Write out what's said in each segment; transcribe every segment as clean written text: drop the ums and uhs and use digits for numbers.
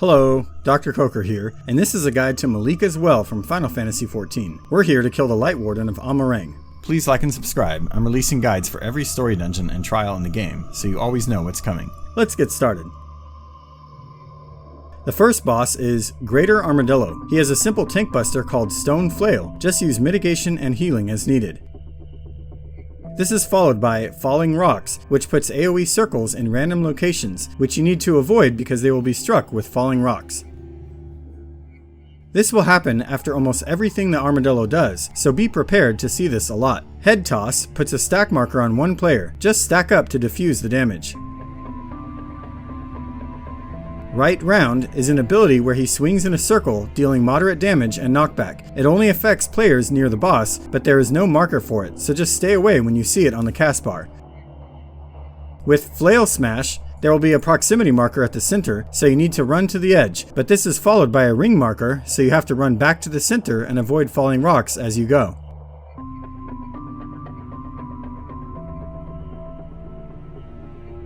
Hello, Dr. Coker here, and this is a guide to Malikah's Well from Final Fantasy XIV. We're here to kill the Lightwarden of Amarang. Please like and subscribe. I'm releasing guides for every story dungeon and trial in the game, so you always know what's coming. Let's get started. The first boss is Greater Armadillo. He has a simple tank buster called Stone Flail. Just use mitigation and healing as needed. This is followed by Falling Rocks, which puts AoE circles in random locations, which you need to avoid because they will be struck with falling rocks. This will happen after almost everything the Armadillo does, so be prepared to see this a lot. Head Toss puts a stack marker on one player. Just stack up to defuse the damage. Right Round is an ability where he swings in a circle, dealing moderate damage and knockback. It only affects players near the boss, but there is no marker for it, so just stay away when you see it on the cast bar. With Flail Smash, there will be a proximity marker at the center, so you need to run to the edge, but this is followed by a ring marker, so you have to run back to the center and avoid falling rocks as you go.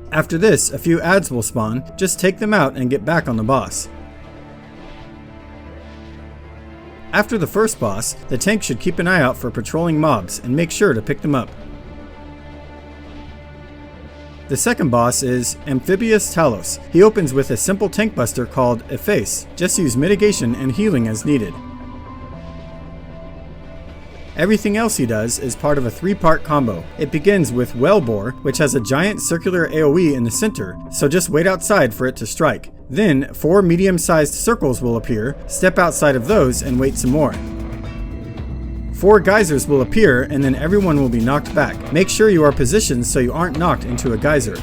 After this, a few adds will spawn. Just take them out and get back on the boss. After the first boss, the tank should keep an eye out for patrolling mobs and make sure to pick them up. The second boss is Amphibious Talos. He opens with a simple tank buster called Efface. Just use mitigation and healing as needed. Everything else he does is part of a 3-part combo. It begins with Wellbore, which has a giant circular AoE in the center, so just wait outside for it to strike. Then, 4 medium-sized circles will appear, step outside of those and wait some more. 4 geysers will appear and then everyone will be knocked back. Make sure you are positioned so you aren't knocked into a geyser.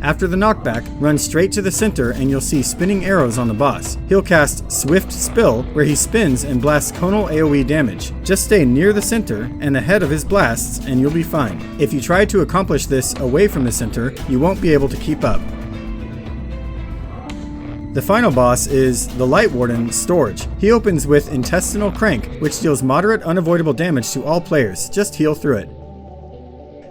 After the knockback, run straight to the center and you'll see spinning arrows on the boss. He'll cast Swift Spill, where he spins and blasts conal AoE damage. Just stay near the center and ahead of his blasts and you'll be fine. If you try to accomplish this away from the center, you won't be able to keep up. The final boss is the Lightwarden Storge. He opens with Intestinal Crank, which deals moderate unavoidable damage to all players. Just heal through it.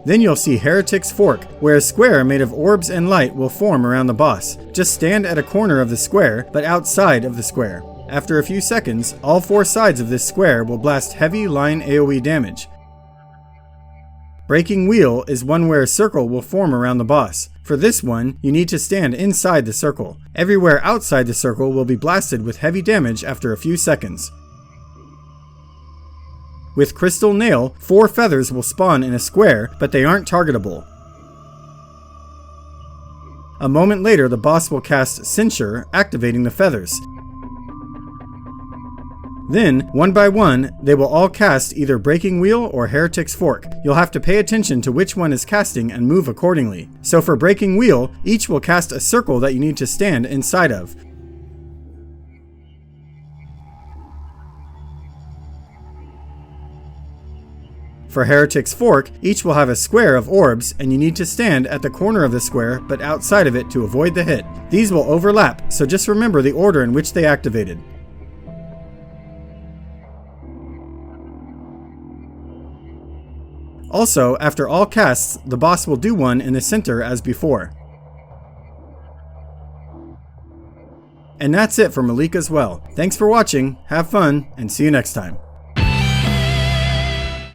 Then you'll see Heretic's Fork, where a square made of orbs and light will form around the boss. Just stand at a corner of the square, but outside of the square. After a few seconds, all 4 sides of this square will blast heavy line AoE damage. Breaking Wheel is one where a circle will form around the boss. For this one, you need to stand inside the circle. Everywhere outside the circle will be blasted with heavy damage after a few seconds. With Crystal Nail, 4 feathers will spawn in a square, but they aren't targetable. A moment later, the boss will cast Censure, activating the feathers. Then, one by one, they will all cast either Breaking Wheel or Heretic's Fork. You'll have to pay attention to which one is casting and move accordingly. So for Breaking Wheel, each will cast a circle that you need to stand inside of. For Heretic's Fork, each will have a square of orbs, and you need to stand at the corner of the square, but outside of it to avoid the hit. These will overlap, so just remember the order in which they activated. Also, after all casts, the boss will do one in the center as before. And that's it for Malikah's Well. Thanks for watching, have fun, and see you next time.